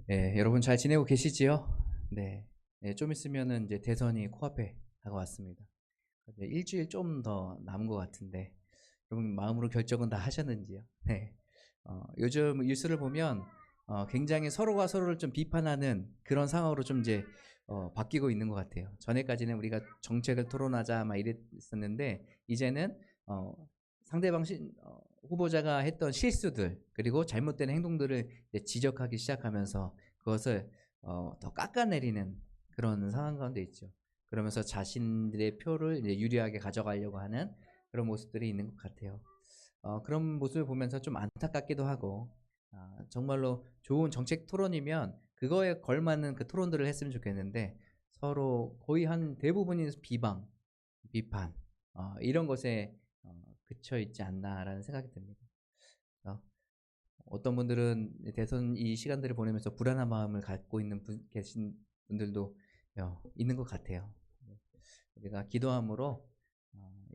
네, 여러분 잘 지내고 계시지요? 네. 네, 좀 있으면은 이제 대선이 코앞에 다가왔습니다. 이제 일주일 좀 더 남은 것 같은데, 여러분 마음으로 결정은 다 하셨는지요? 네. 요즘 뉴스를 보면 굉장히 서로가 서로를 좀 비판하는 그런 상황으로 좀 이제 바뀌고 있는 것 같아요. 전에까지는 우리가 정책을 토론하자 막 이랬었는데, 이제는 상대방 후보자가 했던 실수들 그리고 잘못된 행동들을 이제 지적하기 시작하면서 그것을 더 깎아내리는 그런 상황 가운데 있죠. 그러면서 자신들의 표를 이제 유리하게 가져가려고 하는 그런 모습들이 있는 것 같아요. 그런 모습을 보면서 좀 안타깝기도 하고, 정말로 좋은 정책 토론이면 그거에 걸맞는 그 토론들을 했으면 좋겠는데, 서로 거의 한 대부분이 비방, 비판, 이런 것에 그쳐 있지 않나라는 생각이 듭니다. 어, 어떤 분들은 대선 이 시간들을 보내면서 불안한 마음을 갖고 있는 계신 분들도 있는 것 같아요. 우리가 기도함으로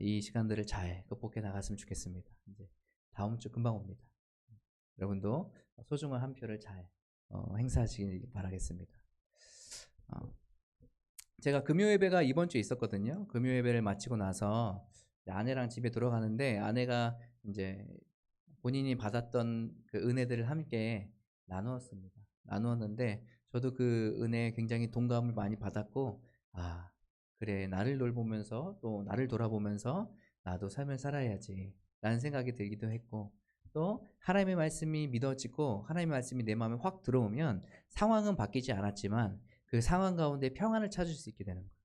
이 시간들을 잘 극복해 나갔으면 좋겠습니다. 이제 다음 주 금방 옵니다. 여러분도 소중한 한 표를 잘 행사하시길 바라겠습니다. 어, 제가 금요 예배가 이번 주에 있었거든요. 금요 예배를 마치고 나서 아내랑 집에 들어가는데, 아내가 이제 본인이 받았던 그 은혜들을 함께 나누었습니다. 나누었는데 저도 그 은혜에 굉장히 동감을 많이 받았고, 아, 그래, 나를 돌보면서 또 나를 돌아보면서 나도 삶을 살아야지 라는 생각이 들기도 했고, 또 하나님의 말씀이 믿어지고 하나님의 말씀이 내 마음에 확 들어오면 상황은 바뀌지 않았지만 그 상황 가운데 평안을 찾을 수 있게 되는 거예요.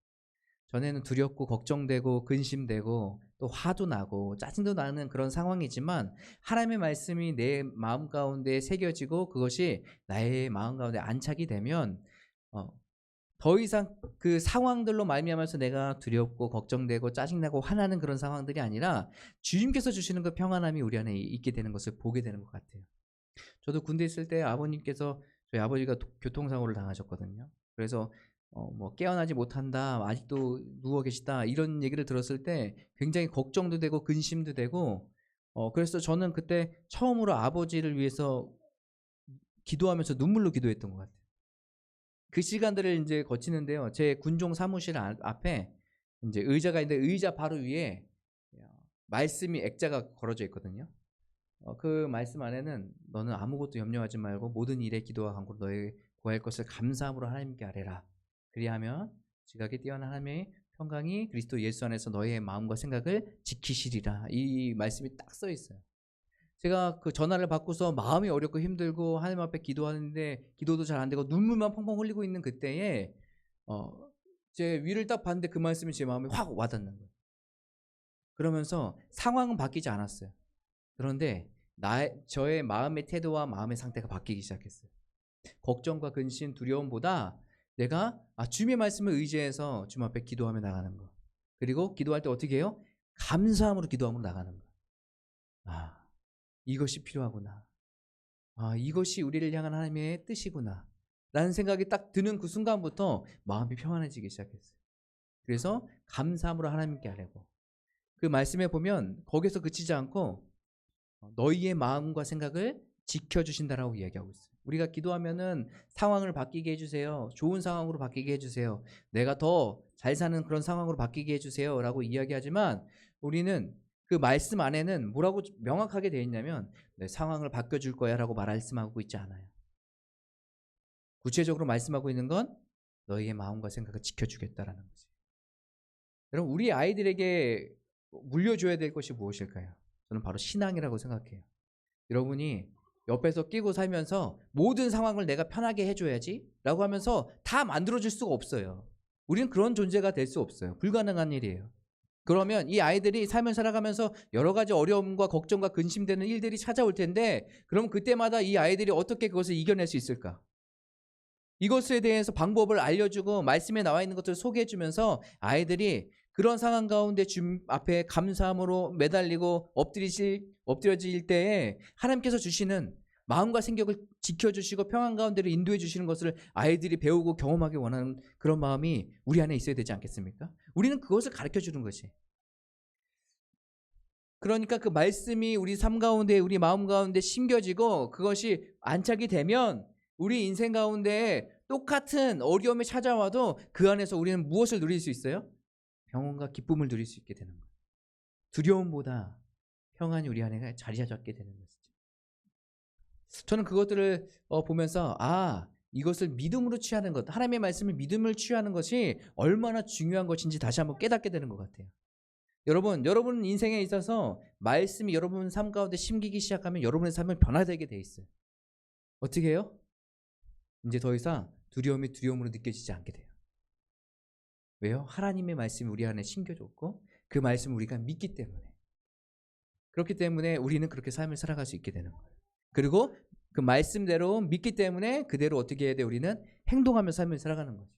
전에는 두렵고 걱정되고 근심되고 또 화도 나고 짜증도 나는 그런 상황이지만, 하나님의 말씀이 내 마음 가운데 새겨지고 그것이 나의 마음 가운데 안착이 되면 어, 더 이상 그 상황들로 말미암아서 내가 두렵고 걱정되고 짜증나고 화나는 그런 상황들이 아니라 주님께서 주시는 그 평안함이 우리 안에 있게 되는 것을 보게 되는 것 같아요. 저도 군대 있을 때 아버님께서, 저희 아버지가 교통사고를 당하셨거든요. 그래서 뭐 깨어나지 못한다, 아직도 누워 계시다 이런 얘기를 들었을 때 굉장히 걱정도 되고 근심도 되고, 그래서 저는 그때 처음으로 아버지를 위해서 기도하면서 눈물로 기도했던 것 같아요. 그 시간들을 이제 거치는데요. 제 군종 사무실 앞에 이제 의자가 있는데 의자 바로 위에 말씀이 액자가 걸어져 있거든요. 그 말씀 안에는 너는 아무것도 염려하지 말고 모든 일에 기도와 간구로 너의 구할 것을 감사함으로 하나님께 아뢰라. 그리하면 지각에 뛰어난 하나님의 평강이 그리스도 예수 안에서 너의 마음과 생각을 지키시리라. 이 말씀이 딱 써 있어요. 제가 그 전화를 받고서 마음이 어렵고 힘들고 하나님 앞에 기도하는데 기도도 잘 안 되고 눈물만 펑펑 흘리고 있는 그때에 제 위를 딱 봤는데 그 말씀이 제 마음에 확 와닿는 거예요. 그러면서 상황은 바뀌지 않았어요. 그런데 저의 마음의 태도와 마음의 상태가 바뀌기 시작했어요. 걱정과 근심, 두려움보다 내가 주님의 말씀을 의지해서 주님 앞에 기도하며 나가는 거. 그리고 기도할 때 어떻게 해요? 감사함으로 기도하며 나가는 거. 이것이 필요하구나. 이것이 우리를 향한 하나님의 뜻이구나. 라는 생각이 딱 드는 그 순간부터 마음이 평안해지기 시작했어요. 그래서 감사함으로 하나님께 아뢰고, 그 말씀에 보면 거기서 그치지 않고 너희의 마음과 생각을 지켜주신다라고 이야기하고 있어요. 우리가 기도하면은 상황을 바뀌게 해주세요. 좋은 상황으로 바뀌게 해주세요. 내가 더 잘 사는 그런 상황으로 바뀌게 해주세요. 라고 이야기하지만, 우리는 그 말씀 안에는 뭐라고 명확하게 되어 있냐면 내 상황을 바뀌어줄 거야 라고 말씀하고 있지 않아요. 구체적으로 말씀하고 있는 건 너희의 마음과 생각을 지켜주겠다라는 거지. 여러분, 우리 아이들에게 물려줘야 될 것이 무엇일까요? 저는 바로 신앙이라고 생각해요. 여러분이 옆에서 끼고 살면서 모든 상황을 내가 편하게 해줘야지 라고 하면서 다 만들어줄 수가 없어요. 우리는 그런 존재가 될 수 없어요. 불가능한 일이에요. 그러면 이 아이들이 삶을 살아가면서 여러 가지 어려움과 걱정과 근심되는 일들이 찾아올 텐데, 그럼 그때마다 이 아이들이 어떻게 그것을 이겨낼 수 있을까? 이것에 대해서 방법을 알려주고 말씀에 나와 있는 것들을 소개해주면서 아이들이 그런 상황 가운데 주님 앞에 감사함으로 매달리고 엎드려질 때에 하나님께서 주시는 마음과 생각을 지켜주시고 평안 가운데로 인도해 주시는 것을 아이들이 배우고 경험하기 원하는 그런 마음이 우리 안에 있어야 되지 않겠습니까? 우리는 그것을 가르쳐 주는 것이. 그러니까 그 말씀이 우리 삶 가운데 우리 마음 가운데 심겨지고 그것이 안착이 되면 우리 인생 가운데 똑같은 어려움이 찾아와도 그 안에서 우리는 무엇을 누릴 수 있어요? 평온과 기쁨을 누릴 수 있게 되는 거예요. 두려움보다 평안이 우리 안에 자리 잡게 되는 것이죠. 저는 그것들을 보면서 이것을 믿음으로 취하는 것, 하나님의 말씀을 믿음을 취하는 것이 얼마나 중요한 것인지 다시 한번 깨닫게 되는 것 같아요. 여러분 인생에 있어서 말씀이 여러분 삶 가운데 심기기 시작하면 여러분의 삶은 변화되게 돼 있어요. 어떻게 해요? 이제 더 이상 두려움이 두려움으로 느껴지지 않게 돼요. 왜요? 하나님의 말씀이 우리 안에 심겨졌고 그 말씀을 우리가 믿기 때문에. 그렇기 때문에 우리는 그렇게 삶을 살아갈 수 있게 되는 거예요. 그리고 그 말씀대로 믿기 때문에 그대로 어떻게 해야 돼? 우리는 행동하며 삶을 살아가는 거죠.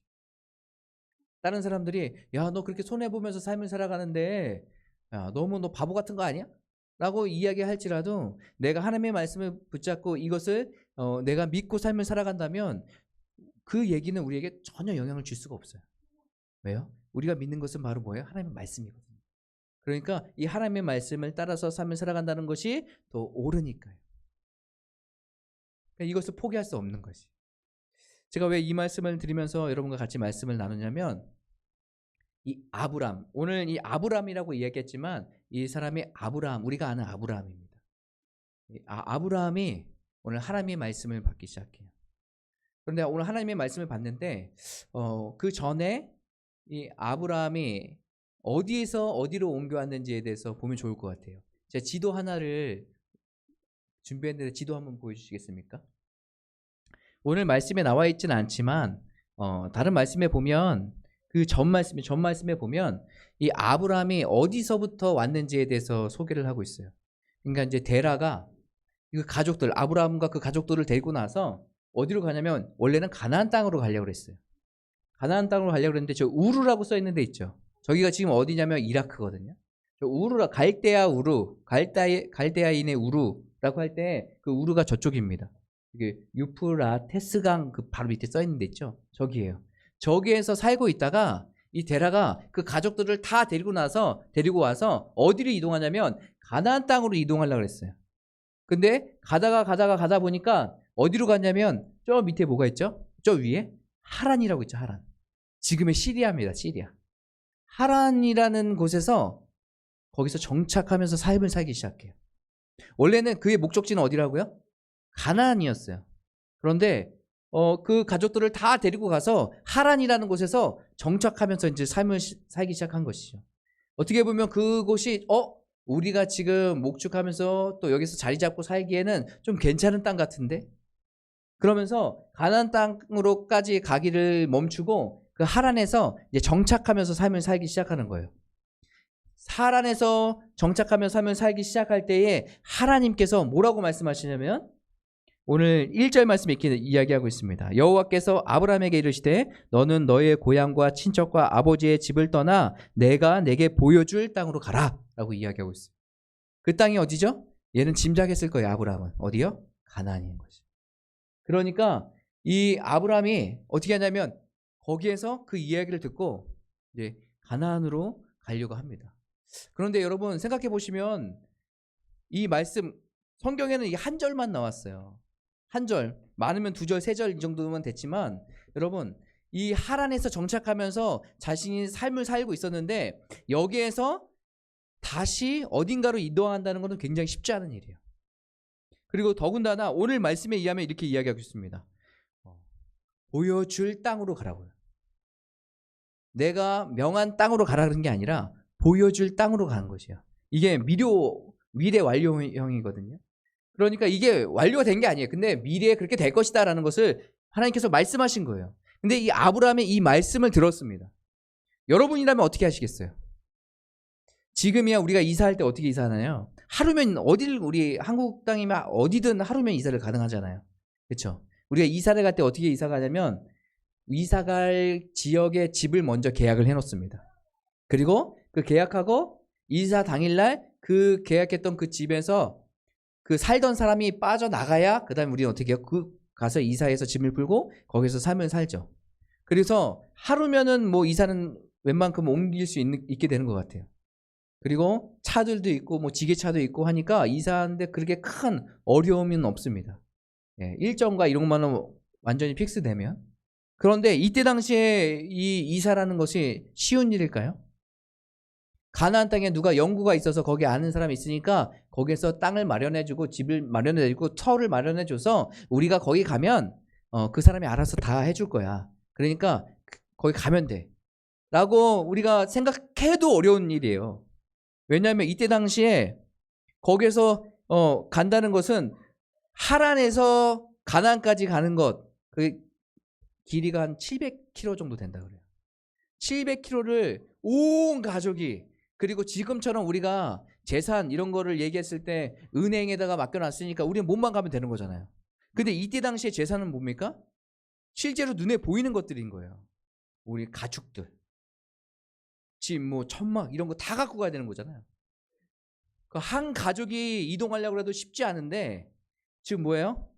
다른 사람들이 야, 너 그렇게 손해보면서 삶을 살아가는데 야, 너무 너 바보 같은 거 아니야? 라고 이야기할지라도 내가 하나님의 말씀을 붙잡고 이것을 내가 믿고 삶을 살아간다면 그 얘기는 우리에게 전혀 영향을 줄 수가 없어요. 왜요? 우리가 믿는 것은 바로 뭐예요? 하나님의 말씀이거든요. 그러니까 이 하나님의 말씀을 따라서 삶을 살아간다는 것이 더 옳으니까요. 그러니까 이것을 포기할 수 없는 것이. 제가 왜 이 말씀을 드리면서 여러분과 같이 말씀을 나누냐면 이 아브람, 오늘 이 아브람이라고 이야기했지만 이 사람이 아브람, 우리가 아는 아브람입니다. 아브람이 오늘 하나님의 말씀을 받기 시작해요. 그런데 오늘 하나님의 말씀을 받는데 그 전에 이 아브람이 어디에서 어디로 옮겨왔는지에 대해서 보면 좋을 것 같아요. 제가 지도 하나를 준비했는데 지도 한번 보여주시겠습니까? 오늘 말씀에 나와 있지는 않지만 다른 말씀에 보면 그 전 말씀에 보면 이 아브라함이 어디서부터 왔는지에 대해서 소개를 하고 있어요. 그러니까 이제 데라가 그 가족들, 아브라함과 그 가족들을 데리고 나서 어디로 가냐면 원래는 가나안 땅으로 가려고 그랬어요. 가나안 땅으로 가려고 그랬는데 저 우루라고 써 있는 데 있죠. 저기가 지금 어디냐면 이라크거든요. 저 우루라, 갈대아 우루, 갈대아인의 우루라고 할 때 그 우루가 저쪽입니다. 이게 유프라테스강 그 바로 밑에 써 있는 데 있죠. 저기예요. 저기에서 살고 있다가 이 데라가 그 가족들을 다 데리고 와서 어디로 이동하냐면 가나안 땅으로 이동하려고 그랬어요. 근데 가다 보니까 어디로 갔냐면 저 밑에 뭐가 있죠? 저 위에 하란이라고 있죠. 하란. 지금의 시리아입니다. 시리아. 하란이라는 곳에서 거기서 정착하면서 삶을 살기 시작해요. 원래는 그의 목적지는 어디라고요? 가나안이었어요. 그런데 그 가족들을 다 데리고 가서 하란이라는 곳에서 정착하면서 이제 삶을 살기 시작한 것이죠. 어떻게 보면 그곳이 우리가 지금 목축하면서 또 여기서 자리 잡고 살기에는 좀 괜찮은 땅 같은데? 그러면서 가나안 땅으로까지 가기를 멈추고 그 하란에서 이제 정착하면서 삶을 살기 시작하는 거예요. 하란에서 정착하면서 삶을 살기 시작할 때에 하나님께서 뭐라고 말씀하시냐면 오늘 1절 말씀에 이렇게 이야기하고 있습니다. 여호와께서 아브라함에게 이르시되 너는 너의 고향과 친척과 아버지의 집을 떠나 내가 내게 보여줄 땅으로 가라 라고 이야기하고 있어요. 그 땅이 어디죠? 얘는 짐작했을 거예요. 아브라함은 어디요? 가나안인 거죠. 그러니까 이 아브라함이 어떻게 하냐면 거기에서 그 이야기를 듣고 이제 가나안으로 가려고 합니다. 그런데 여러분 생각해 보시면 이 말씀 성경에는 이 한 절만 나왔어요. 한 절, 많으면 두 절, 세 절 이 정도면 됐지만 여러분 이 하란에서 정착하면서 자신이 삶을 살고 있었는데 여기에서 다시 어딘가로 이동한다는 것은 굉장히 쉽지 않은 일이에요. 그리고 더군다나 오늘 말씀에 의하면 이렇게 이야기하고 있습니다. 보여줄 땅으로 가라고요. 내가 명한 땅으로 가라는 게 아니라 보여줄 땅으로 가는 것이에요. 이게 미래 완료형이거든요. 그러니까 이게 완료가 된 게 아니에요. 근데 미래에 그렇게 될 것이다 라는 것을 하나님께서 말씀하신 거예요. 근데 이 아브라함의 이 말씀을 들었습니다. 여러분이라면 어떻게 하시겠어요? 지금이야 우리가 이사할 때 어떻게 이사하나요? 하루면 우리 한국 땅이면 어디든 하루면 이사를 가능하잖아요. 그렇죠? 우리가 이사를 갈 때 어떻게 이사 가냐면 이사갈 지역의 집을 먼저 계약을 해놓습니다. 그리고 그 계약하고 이사 당일날 그 계약했던 그 집에서 그 살던 사람이 빠져나가야 그 다음에 우리는 어떻게 해요? 가서 이사해서 짐을 풀고 거기서 삶을 살죠. 그래서 하루면은 뭐 이사는 웬만큼 옮길 수 있게 되는 것 같아요. 그리고 차들도 있고 뭐 지게차도 있고 하니까 이사하는데 그렇게 큰 어려움은 없습니다. 예, 일정과 이런 것만은 완전히 픽스되면. 그런데 이때 당시에 이 이사라는 것이 쉬운 일일까요? 가나안 땅에 누가 연구가 있어서 거기 아는 사람이 있으니까 거기에서 땅을 마련해주고 집을 마련해주고 터를 마련해줘서 우리가 거기 가면 그 사람이 알아서 다 해줄 거야. 그러니까 거기 가면 돼. 라고 우리가 생각해도 어려운 일이에요. 왜냐하면 이때 당시에 거기에서 간다는 것은 하란에서 가나안까지 가는 것, 그 길이가 한 700km 정도 된다 그래요. 700km를 온 가족이, 그리고 지금처럼 우리가 재산 이런 거를 얘기했을 때 은행에다가 맡겨놨으니까 우리는 몸만 가면 되는 거잖아요. 근데 이때 당시에 재산은 뭡니까? 실제로 눈에 보이는 것들인 거예요. 우리 가축들, 집, 뭐 천막 이런 거 다 갖고 가야 되는 거잖아요. 한 가족이 이동하려고 해도 쉽지 않은데 지금 뭐예요?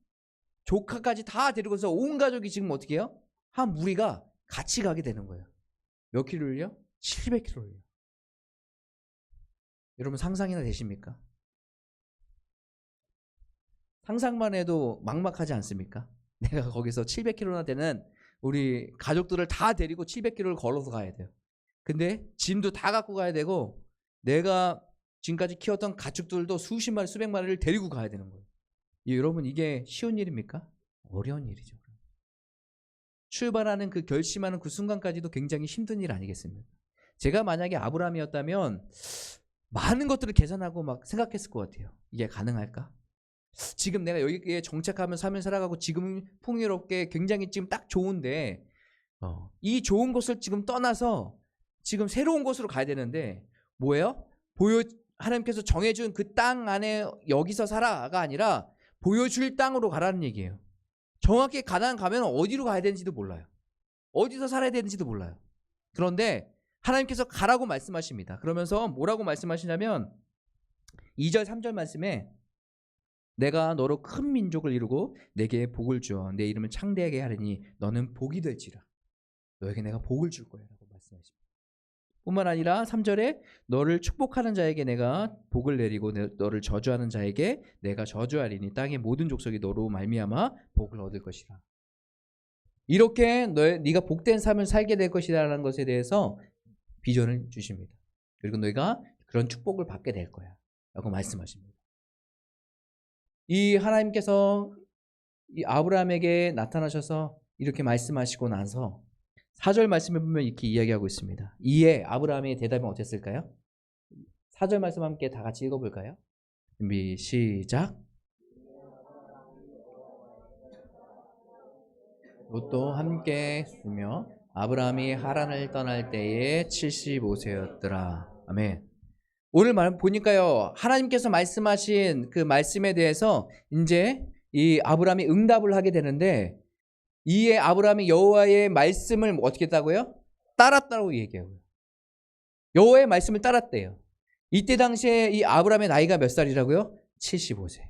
조카까지 다 데리고서 온 가족이 지금 어떻게 해요? 한 무리가 같이 가게 되는 거예요. 몇 킬로를요? 700킬로를요. 여러분 상상이나 되십니까? 상상만 해도 막막하지 않습니까? 내가 거기서 700km나 되는 우리 가족들을 다 데리고 700km를 걸어서 가야 돼요. 근데 짐도 다 갖고 가야 되고 내가 지금까지 키웠던 가축들도 수십 마리 수백 마리를 데리고 가야 되는 거예요. 여러분 이게 쉬운 일입니까? 어려운 일이죠. 출발하는 그 결심하는 그 순간까지도 굉장히 힘든 일 아니겠습니까? 제가 만약에 아브라함이었다면 많은 것들을 계산하고 막 생각했을 것 같아요. 이게 가능할까? 지금 내가 여기에 정착하면서 삶을 살아가고 지금 풍요롭게 굉장히 지금 딱 좋은데 이 좋은 곳을 지금 떠나서 지금 새로운 곳으로 가야 되는데 뭐예요? 하나님께서 정해준 그 땅 안에 여기서 살아가 아니라 보여줄 땅으로 가라는 얘기예요. 정확히 가나안 가면 어디로 가야 되는지도 몰라요. 어디서 살아야 되는지도 몰라요. 그런데 하나님께서 가라고 말씀하십니다. 그러면서 뭐라고 말씀하시냐면 2절 3절 말씀에 내가 너로 큰 민족을 이루고 내게 복을 주어 내 이름을 창대하게 하리니 너는 복이 될지라. 너에게 내가 복을 줄 거야 라고 말씀하십니다. 뿐만 아니라 3절에 너를 축복하는 자에게 내가 복을 내리고 너를 저주하는 자에게 내가 저주하리니 땅의 모든 족속이 너로 말미암아 복을 얻을 것이라. 이렇게 네가 복된 삶을 살게 될 것이라는 것에 대해서 비전을 주십니다. 그리고 너희가 그런 축복을 받게 될 거야 라고 말씀하십니다. 이 하나님께서 이 아브라함에게 나타나셔서 이렇게 말씀하시고 나서 4절 말씀에 보면 이렇게 이야기하고 있습니다. 이에 아브라함의 대답은 어땠을까요? 4절 말씀 함께 다 같이 읽어볼까요? 준비 시작. 롯도 함께 했으며 아브라함이 하란을 떠날 때에 75세였더라. 아멘. 오늘 보니까요, 하나님께서 말씀하신 그 말씀에 대해서 이제 이 아브라함이 응답을 하게 되는데 이에 아브라함이 여호와의 말씀을 어떻게 했다고요? 따랐다고 얘기하고요. 여호와의 말씀을 따랐대요. 이때 당시에 이 아브라함의 나이가 몇 살이라고요? 75세.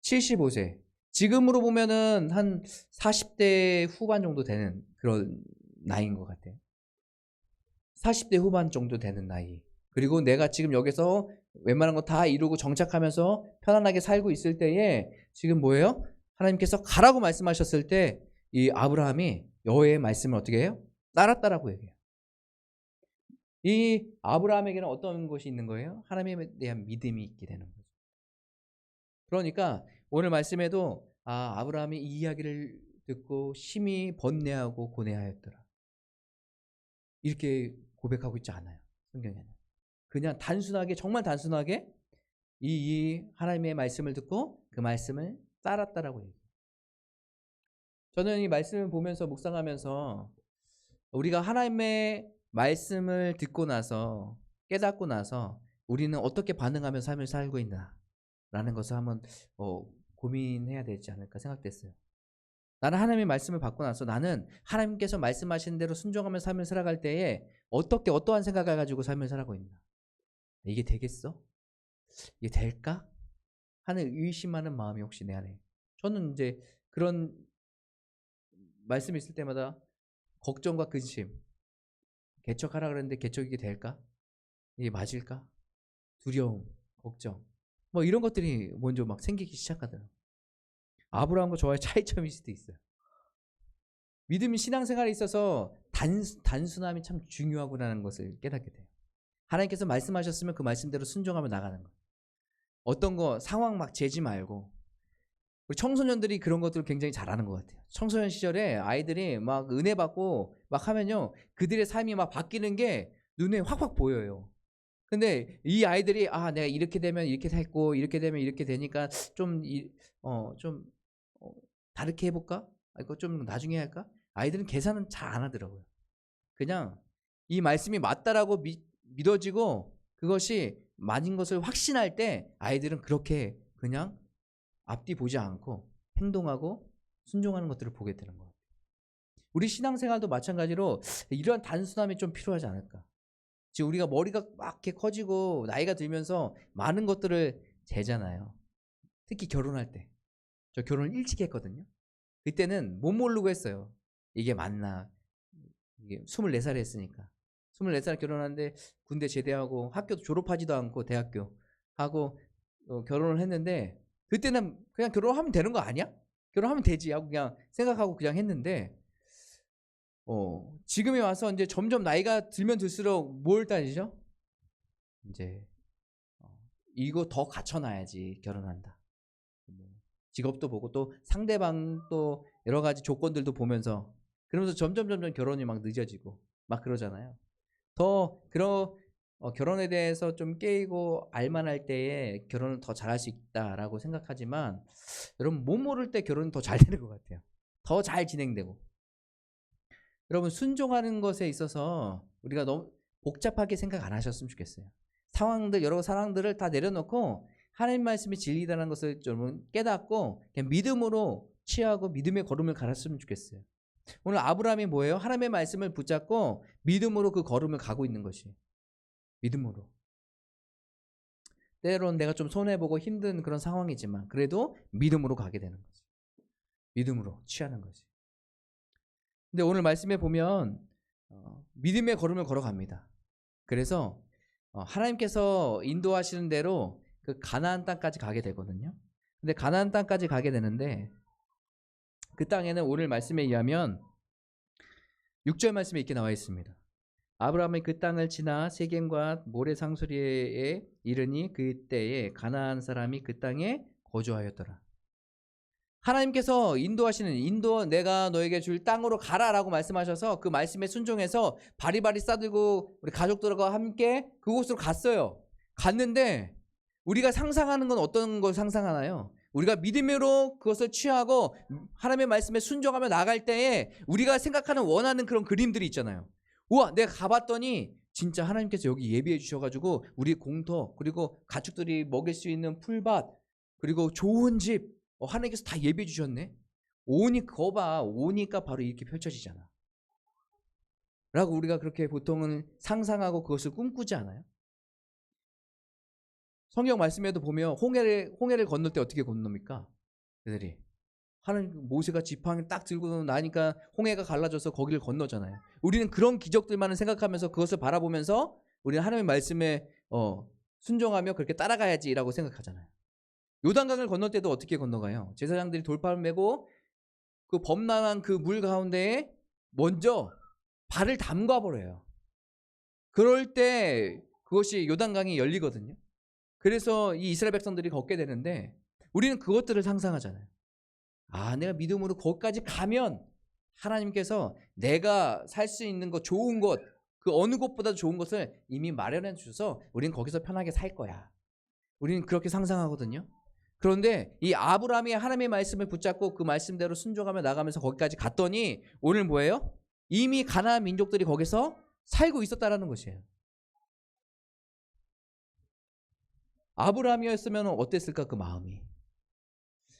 75세. 지금으로 보면은 한 40대 후반 정도 되는 그런 나이인 것 같아요. 40대 후반 정도 되는 나이. 그리고 내가 지금 여기서 웬만한 거 다 이루고 정착하면서 편안하게 살고 있을 때에 지금 뭐예요? 하나님께서 가라고 말씀하셨을 때 이 아브라함이 여호와의 말씀을 어떻게 해요? 따랐다라고 얘기해요. 이 아브라함에게는 어떤 것이 있는 거예요? 하나님에 대한 믿음이 있게 되는 거죠. 그러니까 오늘 말씀에도 아브라함이 이 이야기를 듣고 심히 번뇌하고 고뇌하였더라. 이렇게 고백하고 있지 않아요. 성경에는. 그냥 단순하게 정말 단순하게 이 하나님의 말씀을 듣고 그 말씀을 따랐다라고 얘기해요. 저는 이 말씀을 보면서 묵상하면서 우리가 하나님의 말씀을 듣고 나서 깨닫고 나서 우리는 어떻게 반응하며 삶을 살고 있나라는 것을 한번 고민해야 되지 않을까 생각됐어요. 나는 하나님의 말씀을 받고 나서 나는 하나님께서 말씀하신 대로 순종하며 삶을 살아갈 때에 어떠한 생각을 가지고 삶을 살아가고 있나? 이게 되겠어? 이게 될까? 하는 의심하는 마음이 혹시 내 안에. 저는 이제 그런 말씀이 있을 때마다 걱정과 근심, 개척하라 그랬는데 개척이 될까? 이게 맞을까? 두려움, 걱정, 뭐 이런 것들이 먼저 막 생기기 시작하더라고요. 아브라함과 저와의 차이점일 수도 있어요. 믿음 신앙생활에 있어서 단순함이 참 중요하구나는 것을 깨닫게 돼요. 하나님께서 말씀하셨으면 그 말씀대로 순종하며 나가는 거예요. 어떤 거 상황 막 재지 말고. 우리 청소년들이 그런 것들을 굉장히 잘하는 것 같아요. 청소년 시절에 아이들이 막 은혜 받고 막 하면요, 그들의 삶이 막 바뀌는 게 눈에 확확 보여요. 근데 이 아이들이 내가 이렇게 되면 이렇게 살고 이렇게 되면 이렇게 되니까 좀 다르게 해볼까? 이거 좀 나중에 할까? 아이들은 계산은 잘 안 하더라고요. 그냥 이 말씀이 맞다라고 믿어지고 그것이 맞은 것을 확신할 때 아이들은 그렇게 그냥 앞뒤 보지 않고 행동하고 순종하는 것들을 보게 되는 것 같아요. 우리 신앙생활도 마찬가지로 이러한 단순함이 좀 필요하지 않을까. 지금 우리가 머리가 막 이렇게 커지고 나이가 들면서 많은 것들을 재잖아요. 특히 결혼할 때. 저 결혼을 일찍 했거든요. 그때는 못 모르고 했어요. 이게 맞나. 이게 24살에 했으니까. 24살 결혼하는데 군대 제대하고 학교도 졸업하지도 않고 대학교 하고 결혼을 했는데, 그때는 그냥 결혼하면 되는 거 아니야? 결혼하면 되지 하고 그냥 생각하고 그냥 했는데, 지금에 와서 이제 점점 나이가 들면 들수록 뭘 따지죠? 이제 이거 더 갖춰놔야지 결혼한다. 직업도 보고 또 상대방 또 여러 가지 조건들도 보면서, 그러면서 점점 결혼이 막 늦어지고 막 그러잖아요. 더 결혼에 대해서 좀 깨이고 알만할 때에 결혼을 더 잘할 수 있다라고 생각하지만, 여러분 못 모를 때 결혼은 더 잘 되는 것 같아요. 더 잘 진행되고. 여러분 순종하는 것에 있어서 우리가 너무 복잡하게 생각 안 하셨으면 좋겠어요. 여러 상황들을 다 내려놓고 하나님 말씀이 진리다는 것을 좀 깨닫고 그냥 믿음으로 취하고 믿음의 걸음을 갈았으면 좋겠어요. 오늘 아브라함이 뭐예요? 하나님의 말씀을 붙잡고 믿음으로 그 걸음을 가고 있는 것이. 믿음으로. 때로는 내가 좀 손해보고 힘든 그런 상황이지만 그래도 믿음으로 가게 되는 거지. 믿음으로 취하는 거지. 근데 오늘 말씀에 보면 믿음의 걸음을 걸어갑니다. 그래서 하나님께서 인도하시는 대로 그 가나안 땅까지 가게 되거든요. 근데 가나안 땅까지 가게 되는데, 그 땅에는 오늘 말씀에 의하면 6절 말씀에 이렇게 나와 있습니다. 아브라함이 그 땅을 지나 세겜과 모래 상수리에 이르니 그때에 가나안 사람이 그 땅에 거주하였더라. 하나님께서 인도하시는 내가 너에게 줄 땅으로 가라라고 말씀하셔서 그 말씀에 순종해서 바리바리 싸들고 우리 가족들과 함께 그곳으로 갔어요. 갔는데 우리가 상상하는 건 어떤 걸 상상하나요? 우리가 믿음으로 그것을 취하고 하나님의 말씀에 순종하며 나갈 때에 우리가 생각하는 원하는 그런 그림들이 있잖아요. 우와, 내가 가봤더니 진짜 하나님께서 여기 예비해 주셔가지고 우리 공터, 그리고 가축들이 먹일 수 있는 풀밭, 그리고 좋은 집, 하나님께서 다 예비해 주셨네. 오니까 바로 이렇게 펼쳐지잖아 라고 우리가 그렇게 보통은 상상하고 그것을 꿈꾸지 않아요? 성경 말씀에도 보면 홍해를 건널 때 어떻게 건넙니까? 그들이 하나님, 모세가 지팡이를 딱 들고 나니까 홍해가 갈라져서 거기를 건너잖아요. 우리는 그런 기적들만을 생각하면서 그것을 바라보면서 우리는 하나님의 말씀에 순종하며 그렇게 따라가야지라고 생각하잖아요. 요단강을 건널 때도 어떻게 건너가요? 제사장들이 돌파를 메고 그 범람한 그 물 가운데에 먼저 발을 담가 버려요. 그럴 때 그것이 요단강이 열리거든요. 그래서 이 이스라엘 백성들이 걷게 되는데, 우리는 그것들을 상상하잖아요. 내가 믿음으로 거기까지 가면 하나님께서 내가 살 수 있는 것, 좋은 것, 그 어느 곳보다도 좋은 것을 이미 마련해 주셔서 우리는 거기서 편하게 살 거야. 우리는 그렇게 상상하거든요. 그런데 이 아브라함이 하나님의 말씀을 붙잡고 그 말씀대로 순종하며 나가면서 거기까지 갔더니 오늘 뭐예요? 이미 가나안 민족들이 거기서 살고 있었다라는 것이에요. 아브라함이었으면 어땠을까, 그 마음이.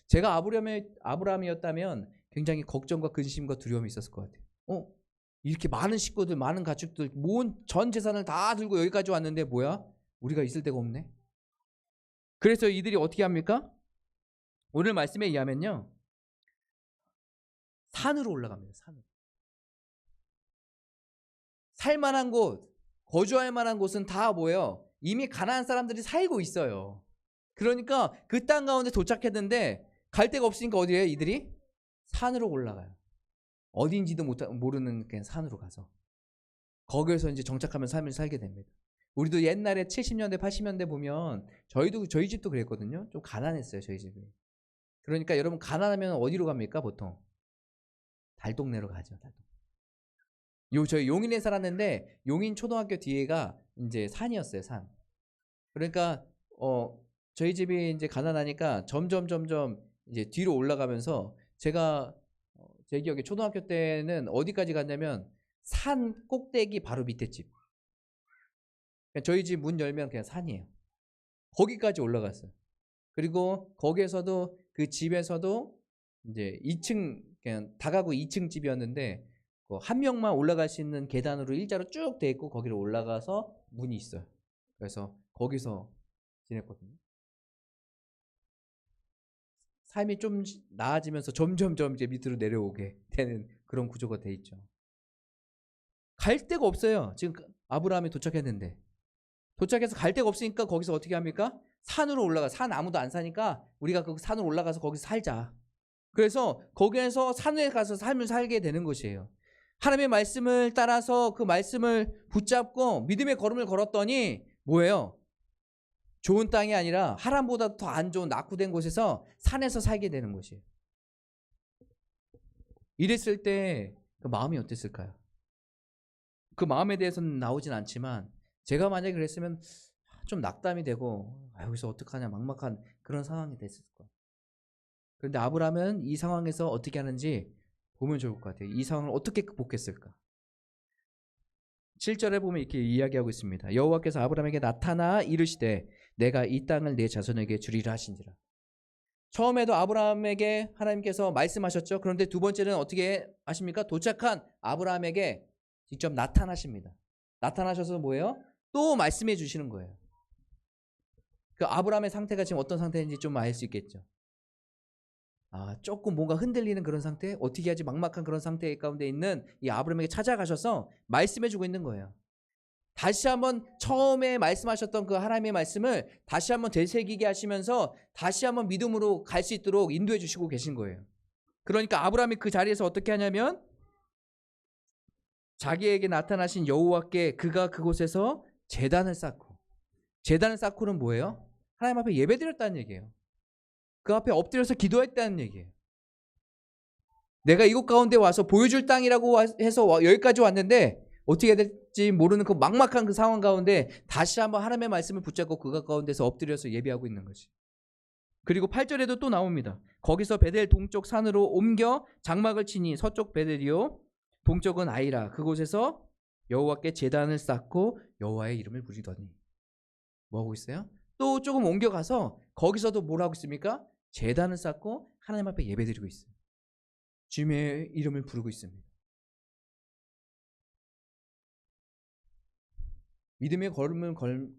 제가 아브라함이었다면 굉장히 걱정과 근심과 두려움이 있었을 것 같아요. 이렇게 많은 식구들, 많은 가축들, 전 재산을 다 들고 여기까지 왔는데 뭐야? 우리가 있을 데가 없네. 그래서 이들이 어떻게 합니까? 오늘 말씀에 의하면요, 산으로 올라갑니다. 산으로. 살만한 곳, 거주할 만한 곳은 다 뭐예요? 이미 가나안 사람들이 살고 있어요. 그러니까 그 땅 가운데 도착했는데 갈 데가 없으니까 어디에 이들이? 산으로 올라가요. 어딘지도 모르는 그냥 산으로 가서 거기에서 이제 정착하면 삶을 살게 됩니다. 우리도 옛날에 70년대 80년대 보면 저희 집도 그랬거든요. 좀 가난했어요, 저희 집이. 그러니까 여러분 가난하면 어디로 갑니까 보통? 달동네로 가죠. 저희 용인에 살았는데 용인 초등학교 뒤에가 이제 산이었어요, 산. 그러니까 저희 집이 이제 가난하니까 점점 이제 뒤로 올라가면서 제가 제 기억에 초등학교 때는 어디까지 갔냐면 산 꼭대기 바로 밑에 집. 그러니까 저희 집 문 열면 그냥 산이에요. 거기까지 올라갔어요. 그리고 거기에서도 그 집에서도 이제 2층 그냥 다가구 2층 집이었는데 한 명만 올라갈 수 있는 계단으로 일자로 쭉 돼 있고 거기로 올라가서 문이 있어요. 그래서 거기서 지냈거든요. 삶이 좀 나아지면서 점점 이제 밑으로 내려오게 되는 그런 구조가 돼 있죠. 갈 데가 없어요. 지금 아브라함이 도착했는데 도착해서 갈 데가 없으니까 거기서 어떻게 합니까? 산으로 올라가. 산 아무도 안 사니까 우리가 그 산으로 올라가서 거기서 살자. 그래서 거기에서 산에 가서 삶을 살게 되는 것이에요. 하나님의 말씀을 따라서 그 말씀을 붙잡고 믿음의 걸음을 걸었더니 뭐예요? 좋은 땅이 아니라 하란보다 더 안 좋은 낙후된 곳에서 산에서 살게 되는 것이에요. 이랬을 때 그 마음이 어땠을까요? 그 마음에 대해서는 나오진 않지만 제가 만약에 그랬으면 좀 낙담이 되고 여기서 어떡하냐 막막한 그런 상황이 됐을 거예요. 그런데 아브라함은 이 상황에서 어떻게 하는지 보면 좋을 것 같아요. 이 상황을 어떻게 극복했을까? 7절에 보면 이렇게 이야기하고 있습니다. 여호와께서 아브라함에게 나타나 이르시되 내가 이 땅을 내 자손에게 주리라 하신지라. 처음에도 아브라함에게 하나님께서 말씀하셨죠. 그런데 두 번째는 어떻게 하십니까? 도착한 아브라함에게 직접 나타나십니다. 나타나셔서 뭐예요? 또 말씀해 주시는 거예요. 그 아브라함의 상태가 지금 어떤 상태인지 좀 알 수 있겠죠. 조금 뭔가 흔들리는 그런 상태, 어떻게 하지 막막한 그런 상태 가운데 있는 이 아브라함에게 찾아가셔서 말씀해 주고 있는 거예요. 다시 한번 처음에 말씀하셨던 그 하나님의 말씀을 다시 한번 되새기게 하시면서 다시 한번 믿음으로 갈 수 있도록 인도해 주시고 계신 거예요. 그러니까 아브라함이 그 자리에서 어떻게 하냐면 자기에게 나타나신 여호와께 그가 그곳에서 제단을 쌓고는 뭐예요? 하나님 앞에 예배드렸다는 얘기예요. 그 앞에 엎드려서 기도했다는 얘기예요. 내가 이곳 가운데 와서 보여줄 땅이라고 해서 여기까지 왔는데 어떻게 될지 모르는 그 막막한 그 상황 가운데 다시 한번 하나님의 말씀을 붙잡고 그 가운데서 엎드려서 예배하고 있는 것이. 그리고 8절에도 또 나옵니다. 거기서 베델 동쪽 산으로 옮겨 장막을 치니 서쪽 베델이요 동쪽은 아이라. 그곳에서 여호와께 제단을 쌓고 여호와의 이름을 부르더니. 뭐하고 있어요? 또 조금 옮겨가서 거기서도 뭘 하고 있습니까? 제단을 쌓고 하나님 앞에 예배드리고 있어요. 주님의 이름을 부르고 있습니다. 믿음의 걸음을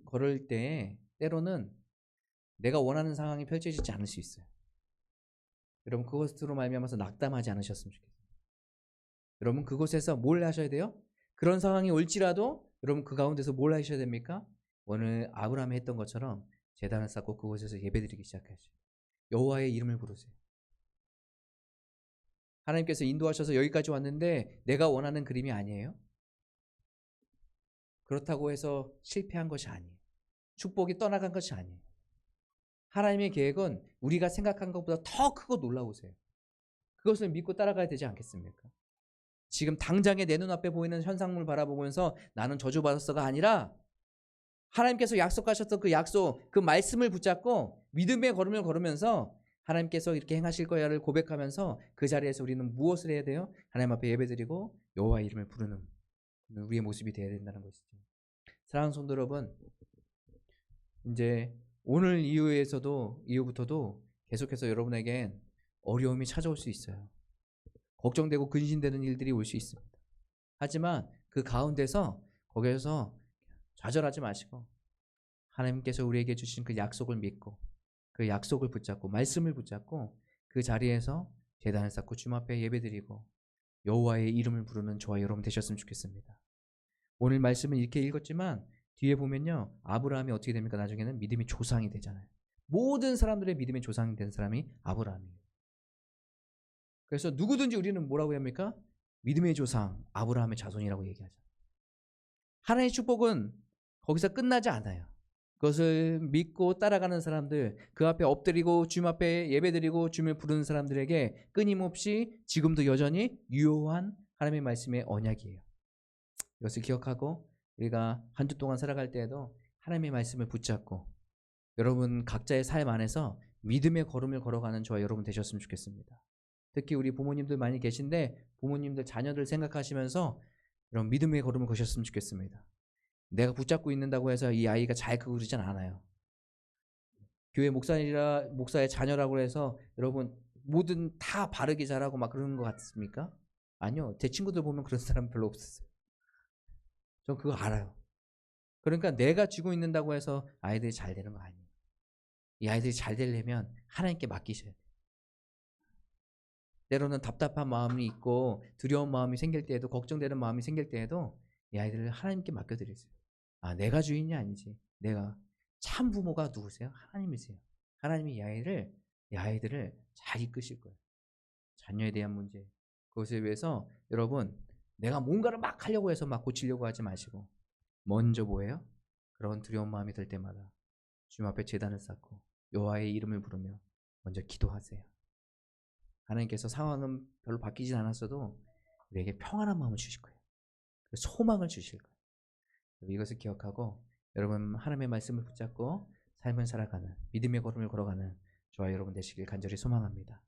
걸을 때 때로는 내가 원하는 상황이 펼쳐지지 않을 수 있어요. 여러분 그것으로 말미암아서 낙담하지 않으셨으면 좋겠어요. 여러분 그곳에서 뭘 하셔야 돼요? 그런 상황이 올지라도 여러분 그 가운데서 뭘 하셔야 됩니까? 오늘 아브라함이 했던 것처럼 제단을 쌓고 그곳에서 예배드리기 시작하시죠. 여호와의 이름을 부르세요. 하나님께서 인도하셔서 여기까지 왔는데 내가 원하는 그림이 아니에요. 그렇다고 해서 실패한 것이 아니에요. 축복이 떠나간 것이 아니에요. 하나님의 계획은 우리가 생각한 것보다 더 크고 놀라우세요. 그것을 믿고 따라가야 되지 않겠습니까? 지금 당장에 내 눈앞에 보이는 현상물 바라보면서 나는 저주받았어가 아니라 하나님께서 약속하셨던 그 약속, 그 말씀을 붙잡고 믿음의 걸음을 걸으면서 하나님께서 이렇게 행하실 거야를 고백하면서 그 자리에서 우리는 무엇을 해야 돼요? 하나님 앞에 예배드리고 여호와의 이름을 부르는 우리의 모습이 되어야 된다는 것이죠. 사랑하는 성도 여러분, 이제 오늘 이후부터도 계속해서 여러분에겐 어려움이 찾아올 수 있어요. 걱정되고 근심되는 일들이 올 수 있습니다. 하지만 그 가운데서 거기에서 좌절하지 마시고 하나님께서 우리에게 주신 그 약속을 믿고 그 약속을 붙잡고 말씀을 붙잡고 그 자리에서 제단을 쌓고 주님 앞에 예배드리고 여호와의 이름을 부르는 저와 여러분 되셨으면 좋겠습니다. 오늘 말씀은 이렇게 읽었지만 뒤에 보면요 아브라함이 어떻게 됩니까? 나중에는 믿음의 조상이 되잖아요. 모든 사람들의 믿음의 조상이 된 사람이 아브라함이에요. 그래서 누구든지 우리는 뭐라고 합니까? 믿음의 조상 아브라함의 자손이라고 얘기하죠. 하나님의 축복은 거기서 끝나지 않아요. 그것을 믿고 따라가는 사람들, 그 앞에 엎드리고 주님 앞에 예배드리고 주님을 부르는 사람들에게 끊임없이 지금도 여전히 유효한 하나님의 말씀의 언약이에요. 이것을 기억하고 우리가 한 주 동안 살아갈 때에도 하나님의 말씀을 붙잡고 여러분 각자의 삶 안에서 믿음의 걸음을 걸어가는 저와 여러분 되셨으면 좋겠습니다. 특히 우리 부모님들 많이 계신데 부모님들 자녀들 생각하시면서 이런 믿음의 걸음을 거셨으면 좋겠습니다. 내가 붙잡고 있는다고 해서 이 아이가 잘 크고 그러진 않아요. 교회 목사의 자녀라고 해서 여러분 뭐든 다 바르게 잘하고 막 그러는 것 같습니까? 아니요. 제 친구들 보면 그런 사람 별로 없었어요. 전 그거 알아요. 그러니까 내가 쥐고 있는다고 해서 아이들이 잘 되는 거 아니에요. 이 아이들이 잘 되려면 하나님께 맡기셔야 돼요. 때로는 답답한 마음이 있고 두려운 마음이 생길 때에도 걱정되는 마음이 생길 때에도 이 아이들을 하나님께 맡겨드리세요. 아, 내가 주인이 아니지. 내가 참 부모가 누구세요? 하나님이세요. 하나님이 이 아이들을 잘 이끄실 거예요. 자녀에 대한 문제. 그것에 위해서 여러분 내가 뭔가를 막 하려고 해서 막 고치려고 하지 마시고 먼저 뭐예요? 그런 두려운 마음이 들 때마다 주님 앞에 제단을 쌓고 여호와의 이름을 부르며 먼저 기도하세요. 하나님께서 상황은 별로 바뀌진 않았어도 우리에게 평안한 마음을 주실 거예요. 소망을 주실 거예요. 이것을 기억하고 여러분 하나님의 말씀을 붙잡고 삶을 살아가는 믿음의 걸음을 걸어가는 저와 여러분 되시길 간절히 소망합니다.